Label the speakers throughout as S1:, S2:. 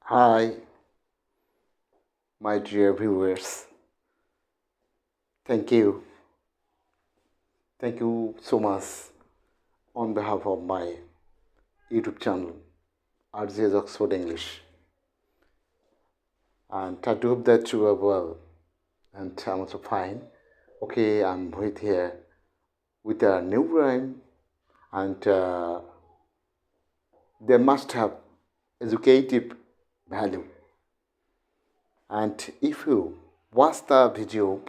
S1: Hi, my dear viewers. Thank you. Thank you so much on behalf of my YouTube channel, Oxford English. And I do hope that you are well and I'm also fine. Okay, I'm with here with a new rhyme and they must have educative value. And if you watch the video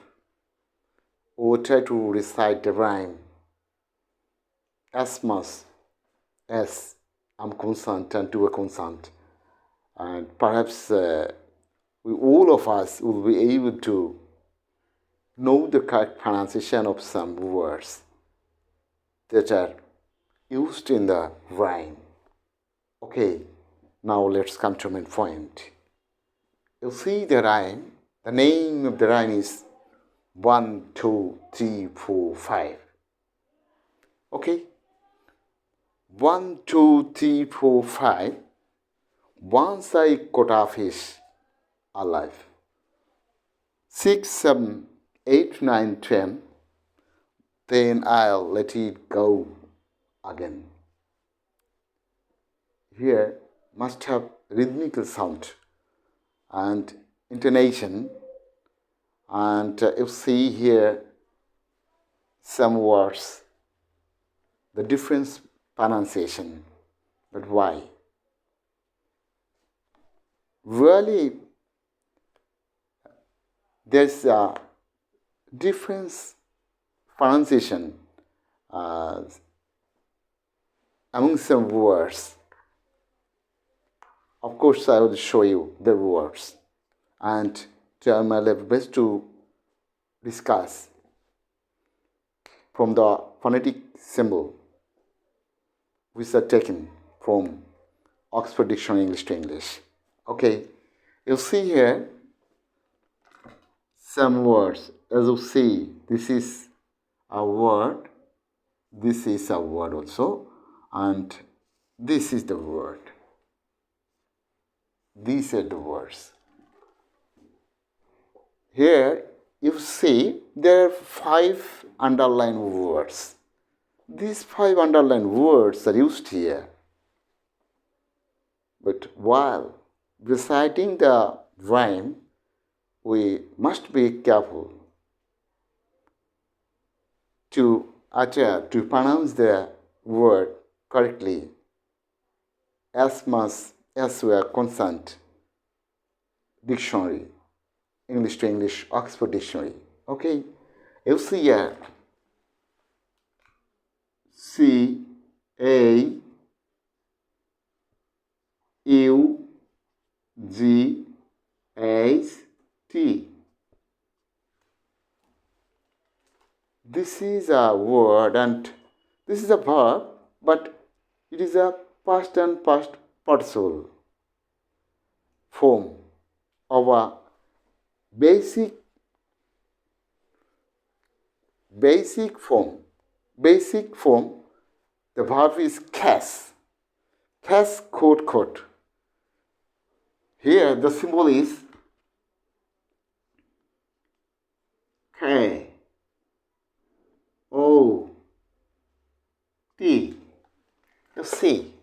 S1: or try to recite the rhyme as much as I'm concerned and you are concerned, and perhaps all of us will be able to know the correct pronunciation of some words that are used in the rhyme. Okay, now let's come to main point. You see the rhyme. The name of the rhyme is 1, 2, 3, 4, 5. Okay, 1, 2, 3, 4, 5. Once I cut a fish alive. 6, 7, 8, 9, 10. Then I'll let it go again. Here must have rhythmical sound and intonation, and you see here some words, the different pronunciation. But why? Really, there's a difference pronunciation among some words. Of course, I will show you the words and try my level best to discuss from the phonetic symbol which are taken from Oxford Dictionary English to English. Okay, you see here some words. As you see, this is a word, this is a word also, and this is the word. These are the words. Here you see there are 5 underlined words. These 5 underlined words are used here. But while reciting the rhyme, we must be careful to utter, to pronounce the word correctly as much as we are concerned. Dictionary, English to English, Oxford Dictionary. Okay, you see here CAUGHT. This is a word and this is a verb, but it is a past and past participle form of a basic form. Basic form, the verb is cas. Cas, quote, quote. Here the symbol is K O T. You see,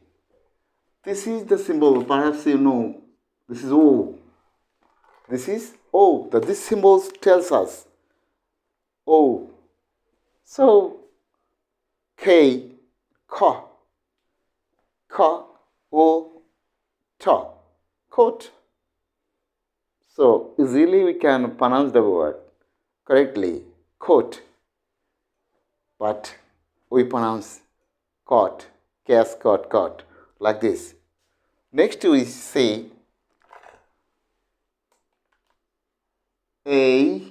S1: this is the symbol. Perhaps you know this is O. This is O. This symbol tells us O. So K, Ka, O, Ta, coat. So easily we can pronounce the word correctly, coat. But we pronounce cot, cas, cot, like this. Next we say ALIVE.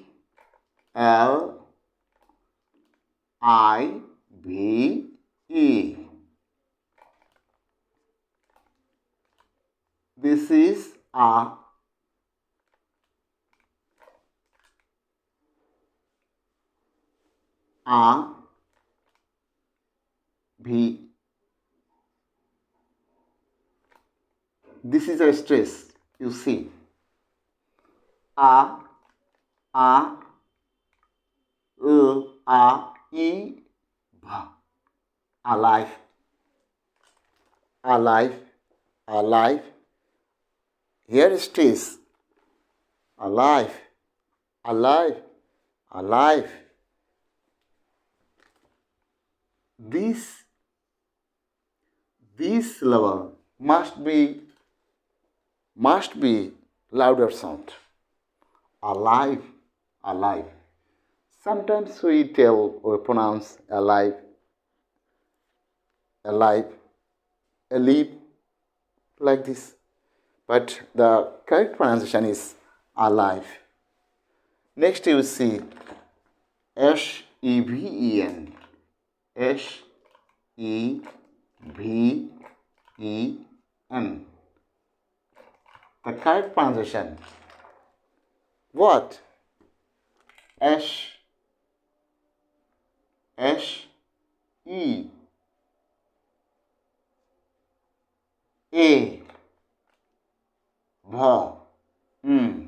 S1: This is a V. This is a stress. you see a, a, e, b. Alive, alive, alive. Here it is. Alive, alive, alive. This syllable must be louder sound. Alive, alive. Sometimes we tell or pronounce alive, alive, alive, like this. But the correct pronunciation is alive. Next you see S-E-V-E-N. S-E-V-E-N. The correct pronunciation. What? E A V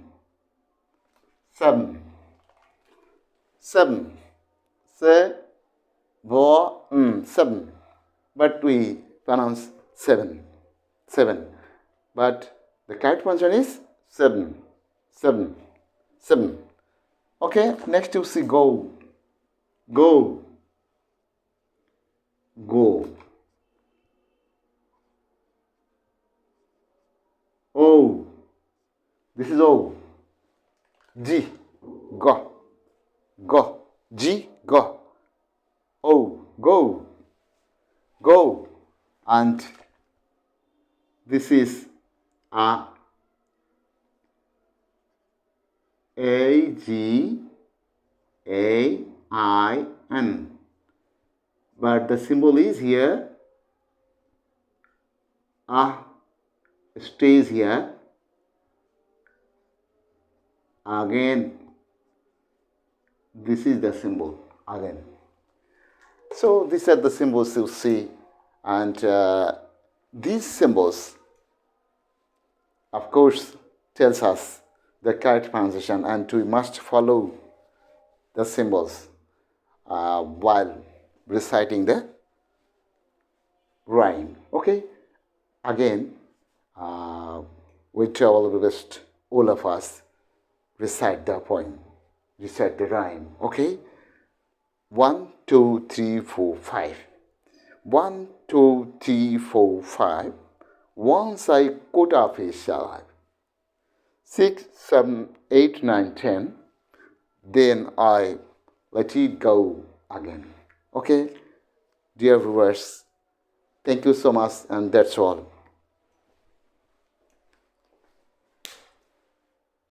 S1: seven seven seven, but we pronounce seven. But the correct pronunciation is seven. Okay, next you see go. O. This is O. G. Go. G. Go. O. Go. And this is A. G-A-I-N. But the symbol is here. A stays here. Again, this is the symbol again. So these are the symbols you see, and these symbols, of course, tells us the correct pronunciation, and we must follow the symbols while reciting the rhyme. Okay, again, we try our best, all of us, recite the poem, recite the rhyme. Okay, 1, 2, 3, 4, 5. 1, 2, 3, 4, 5. Once I caught a fish alive. 6, 7, 8, 9, 10. Then I let it go again. Okay, dear viewers, thank you so much, and that's all.